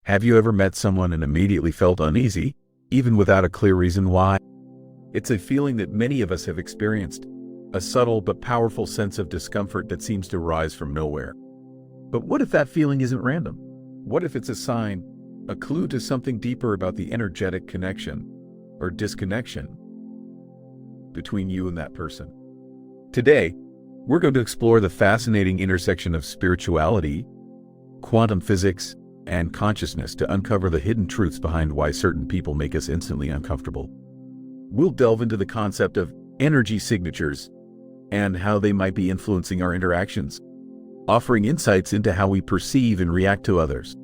Have you ever met someone and immediately felt uneasy, even without a clear reason why? It's a feeling that many of us have experienced, a subtle but powerful sense of discomfort that seems to rise from nowhere. But what if that feeling isn't random? What if it's a sign, a clue to something deeper about the energetic connection or disconnection between you and that person? Today, we're going to explore the fascinating intersection of spirituality, quantum physics, and consciousness to uncover the hidden truths behind why certain people make us instantly uncomfortable. We'll delve into the concept of energy signatures and how they might be influencing our interactions, offering insights into how we perceive and react to others.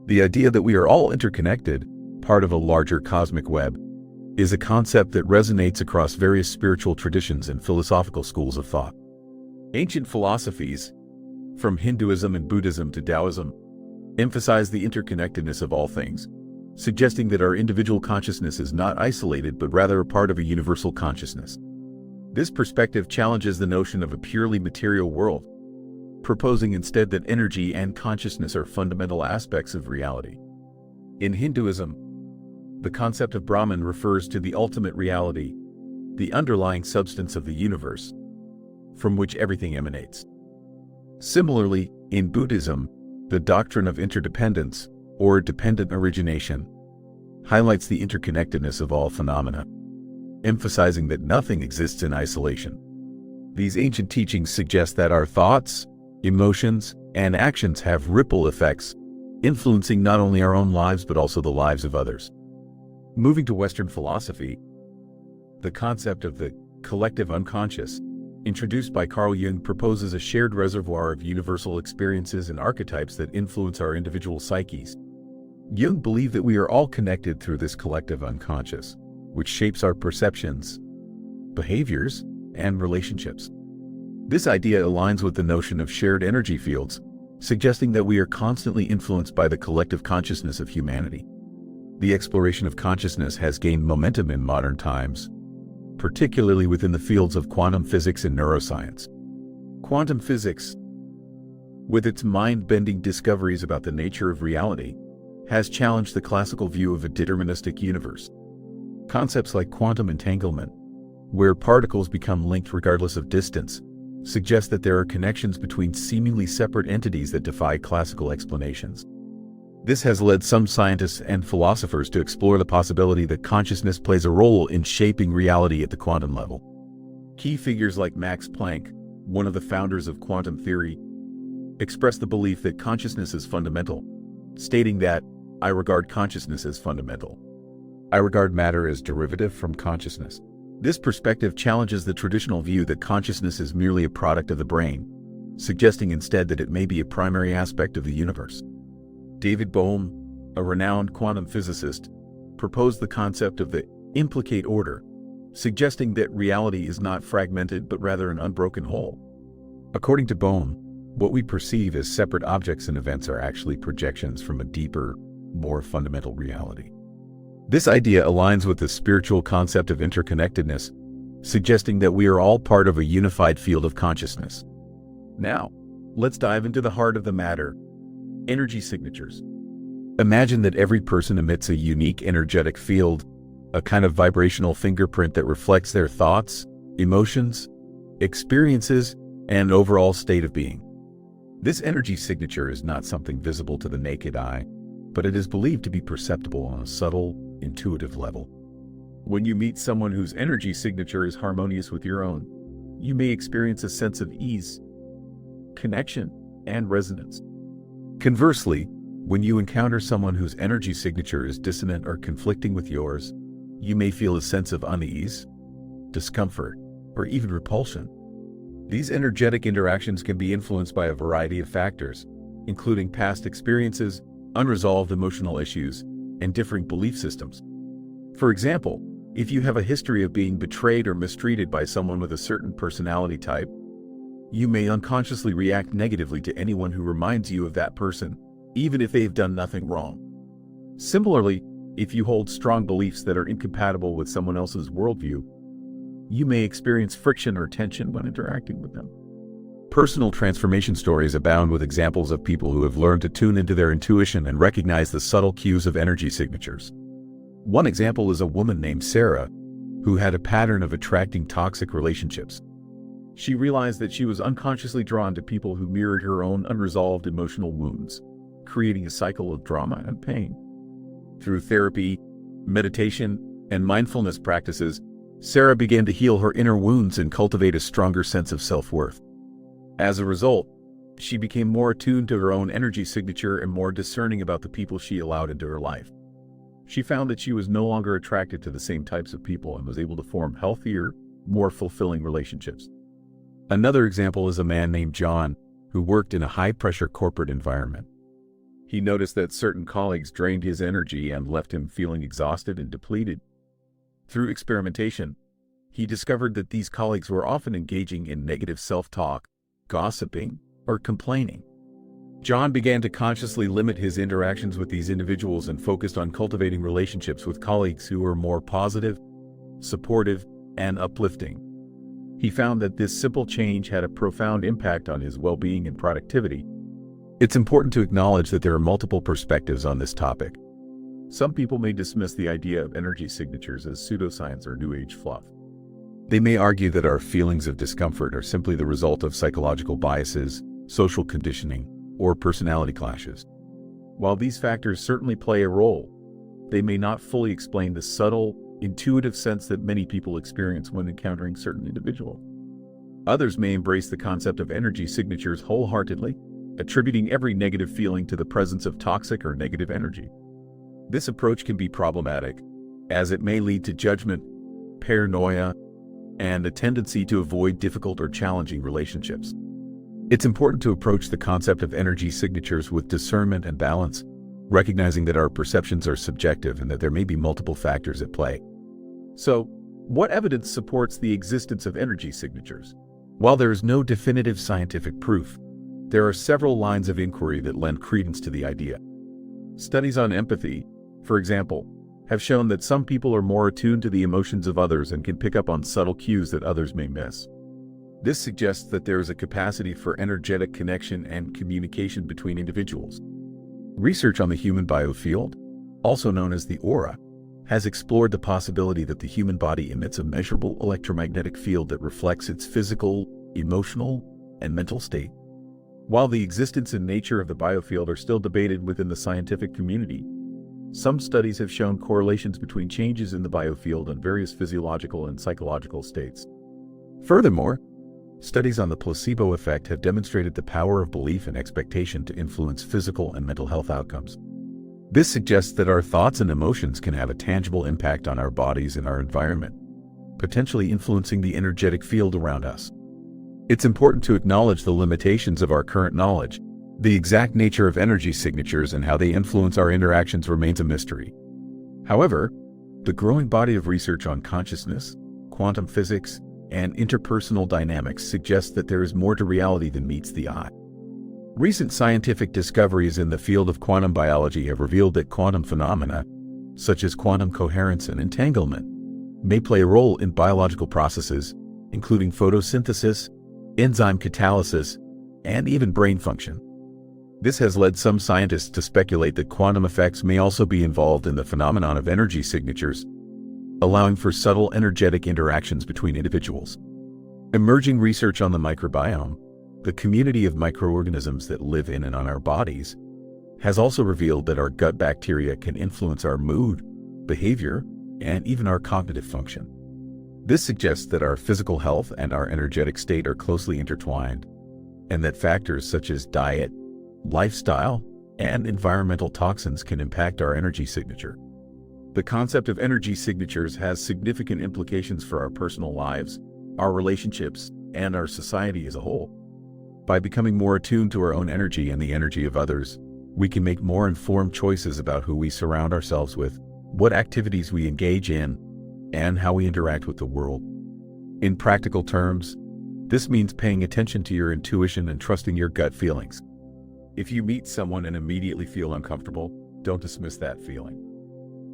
The idea that we are all interconnected, part of a larger cosmic web, is a concept that resonates across various spiritual traditions and philosophical schools of thought. Ancient philosophies, from Hinduism and Buddhism to Taoism, emphasize the interconnectedness of all things, suggesting that our individual consciousness is not isolated but rather a part of a universal consciousness. This perspective challenges the notion of a purely material world, proposing instead that energy and consciousness are fundamental aspects of reality. In Hinduism, the concept of Brahman refers to the ultimate reality, the underlying substance of the universe, from which everything emanates. Similarly, in Buddhism, the doctrine of interdependence, or dependent origination, highlights the interconnectedness of all phenomena, emphasizing that nothing exists in isolation. These ancient teachings suggest that our thoughts, emotions, and actions have ripple effects, influencing not only our own lives but also the lives of others. Moving to Western philosophy, the concept of the collective unconscious, introduced by Carl Jung, proposes a shared reservoir of universal experiences and archetypes that influence our individual psyches. Jung believed that we are all connected through this collective unconscious, which shapes our perceptions, behaviors, and relationships. This idea aligns with the notion of shared energy fields, suggesting that we are constantly influenced by the collective consciousness of humanity. The exploration of consciousness has gained momentum in modern times, particularly within the fields of quantum physics and neuroscience. Quantum physics, with its mind-bending discoveries about the nature of reality, has challenged the classical view of a deterministic universe. Concepts like quantum entanglement, where particles become linked regardless of distance, suggest that there are connections between seemingly separate entities that defy classical explanations. This has led some scientists and philosophers to explore the possibility that consciousness plays a role in shaping reality at the quantum level. Key figures like Max Planck, one of the founders of quantum theory, expressed the belief that consciousness is fundamental, stating that, "I regard consciousness as fundamental. I regard matter as derivative from consciousness." This perspective challenges the traditional view that consciousness is merely a product of the brain, suggesting instead that it may be a primary aspect of the universe. David Bohm, a renowned quantum physicist, proposed the concept of the implicate order, suggesting that reality is not fragmented but rather an unbroken whole. According to Bohm, what we perceive as separate objects and events are actually projections from a deeper, more fundamental reality. This idea aligns with the spiritual concept of interconnectedness, suggesting that we are all part of a unified field of consciousness. Now, let's dive into the heart of the matter: energy signatures. Imagine that every person emits a unique energetic field, a kind of vibrational fingerprint that reflects their thoughts, emotions, experiences, and overall state of being. This energy signature is not something visible to the naked eye, but it is believed to be perceptible on a subtle, intuitive level. When you meet someone whose energy signature is harmonious with your own, you may experience a sense of ease, connection, and resonance. Conversely, when you encounter someone whose energy signature is dissonant or conflicting with yours, you may feel a sense of unease, discomfort, or even repulsion. These energetic interactions can be influenced by a variety of factors, including past experiences, unresolved emotional issues, and differing belief systems. For example, if you have a history of being betrayed or mistreated by someone with a certain personality type, you may unconsciously react negatively to anyone who reminds you of that person, even if they've done nothing wrong. Similarly, if you hold strong beliefs that are incompatible with someone else's worldview, you may experience friction or tension when interacting with them. Personal transformation stories abound with examples of people who have learned to tune into their intuition and recognize the subtle cues of energy signatures. One example is a woman named Sarah, who had a pattern of attracting toxic relationships. She realized that she was unconsciously drawn to people who mirrored her own unresolved emotional wounds, creating a cycle of drama and pain. Through therapy, meditation, and mindfulness practices, Sarah began to heal her inner wounds and cultivate a stronger sense of self-worth. As a result, she became more attuned to her own energy signature and more discerning about the people she allowed into her life. She found that she was no longer attracted to the same types of people and was able to form healthier, more fulfilling relationships. Another example is a man named John, who worked in a high-pressure corporate environment. He noticed that certain colleagues drained his energy and left him feeling exhausted and depleted. Through experimentation, he discovered that these colleagues were often engaging in negative self-talk, gossiping, or complaining. John began to consciously limit his interactions with these individuals and focused on cultivating relationships with colleagues who were more positive, supportive, and uplifting. He found that this simple change had a profound impact on his well-being and productivity. It's important to acknowledge that there are multiple perspectives on this topic. Some people may dismiss the idea of energy signatures as pseudoscience or New Age fluff. They may argue that our feelings of discomfort are simply the result of psychological biases, social conditioning, or personality clashes. While these factors certainly play a role, they may not fully explain the subtle, intuitive sense that many people experience when encountering certain individuals. Others may embrace the concept of energy signatures wholeheartedly, attributing every negative feeling to the presence of toxic or negative energy. This approach can be problematic, as it may lead to judgment, paranoia, and a tendency to avoid difficult or challenging relationships. It's important to approach the concept of energy signatures with discernment and balance, recognizing that our perceptions are subjective and that there may be multiple factors at play. So, what evidence supports the existence of energy signatures? While there is no definitive scientific proof, there are several lines of inquiry that lend credence to the idea. Studies on empathy, for example, have shown that some people are more attuned to the emotions of others and can pick up on subtle cues that others may miss. This suggests that there is a capacity for energetic connection and communication between individuals. Research on the human biofield, also known as the aura, has explored the possibility that the human body emits a measurable electromagnetic field that reflects its physical, emotional, and mental state. While the existence and nature of the biofield are still debated within the scientific community, some studies have shown correlations between changes in the biofield and various physiological and psychological states. Furthermore, studies on the placebo effect have demonstrated the power of belief and expectation to influence physical and mental health outcomes. This suggests that our thoughts and emotions can have a tangible impact on our bodies and our environment, potentially influencing the energetic field around us. It's important to acknowledge the limitations of our current knowledge. The exact nature of energy signatures and how they influence our interactions remains a mystery. However, the growing body of research on consciousness, quantum physics, and interpersonal dynamics suggests that there is more to reality than meets the eye. Recent scientific discoveries in the field of quantum biology have revealed that quantum phenomena, such as quantum coherence and entanglement, may play a role in biological processes, including photosynthesis, enzyme catalysis, and even brain function. This has led some scientists to speculate that quantum effects may also be involved in the phenomenon of energy signatures, allowing for subtle energetic interactions between individuals. Emerging research on the microbiome, the community of microorganisms that live in and on our bodies, has also revealed that our gut bacteria can influence our mood, behavior, and even our cognitive function. This suggests that our physical health and our energetic state are closely intertwined, and that factors such as diet, lifestyle, and environmental toxins can impact our energy signature. The concept of energy signatures has significant implications for our personal lives, our relationships, and our society as a whole. By becoming more attuned to our own energy and the energy of others, we can make more informed choices about who we surround ourselves with, what activities we engage in, and how we interact with the world. In practical terms, this means paying attention to your intuition and trusting your gut feelings. If you meet someone and immediately feel uncomfortable, don't dismiss that feeling.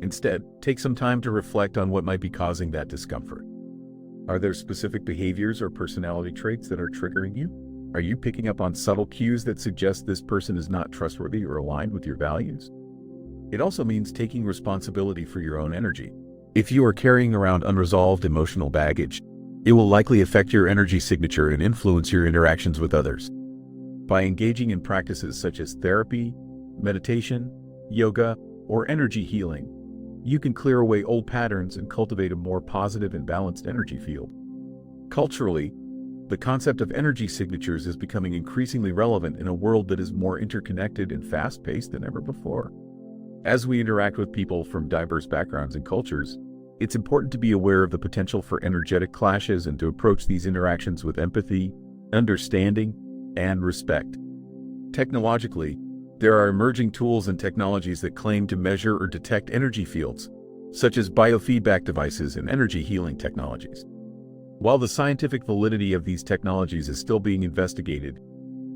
Instead, take some time to reflect on what might be causing that discomfort. Are there specific behaviors or personality traits that are triggering you? Are you picking up on subtle cues that suggest this person is not trustworthy or aligned with your values? It also means taking responsibility for your own energy. If you are carrying around unresolved emotional baggage, it will likely affect your energy signature and influence your interactions with others. By engaging in practices such as therapy, meditation, yoga, or energy healing, you can clear away old patterns and cultivate a more positive and balanced energy field. Culturally, the concept of energy signatures is becoming increasingly relevant in a world that is more interconnected and fast-paced than ever before. As we interact with people from diverse backgrounds and cultures, it's important to be aware of the potential for energetic clashes and to approach these interactions with empathy, understanding, and respect. Technologically, there are emerging tools and technologies that claim to measure or detect energy fields, such as biofeedback devices and energy healing technologies. While the scientific validity of these technologies is still being investigated,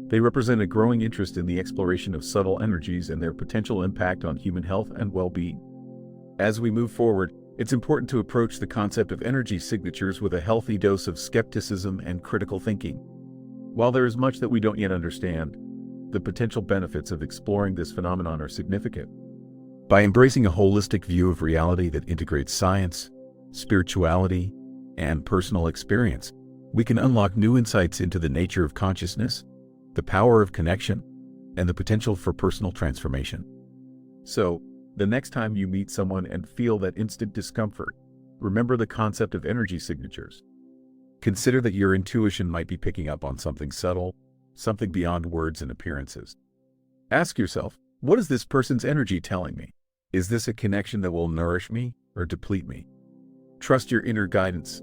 they represent a growing interest in the exploration of subtle energies and their potential impact on human health and well-being. As we move forward, it's important to approach the concept of energy signatures with a healthy dose of skepticism and critical thinking. While there is much that we don't yet understand, the potential benefits of exploring this phenomenon are significant. By embracing a holistic view of reality that integrates science, spirituality, and personal experience, we can unlock new insights into the nature of consciousness, the power of connection, and the potential for personal transformation. So, the next time you meet someone and feel that instant discomfort, remember the concept of energy signatures. Consider that your intuition might be picking up on something subtle, something beyond words and appearances. Ask yourself, what is this person's energy telling me? Is this a connection that will nourish me or deplete me? Trust your inner guidance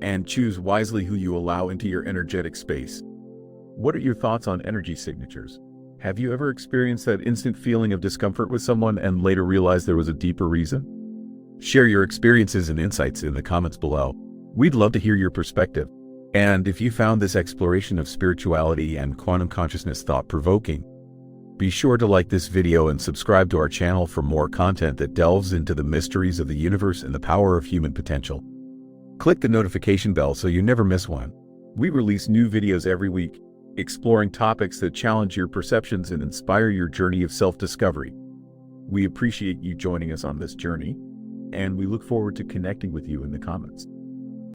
and choose wisely who you allow into your energetic space. What are your thoughts on energy signatures? Have you ever experienced that instant feeling of discomfort with someone and later realized there was a deeper reason? Share your experiences and insights in the comments below. We'd love to hear your perspective. And if you found this exploration of spirituality and quantum consciousness thought-provoking, be sure to like this video and subscribe to our channel for more content that delves into the mysteries of the universe and the power of human potential. Click the notification bell so you never miss one. We release new videos every week, exploring topics that challenge your perceptions and inspire your journey of self-discovery. We appreciate you joining us on this journey, and we look forward to connecting with you in the comments.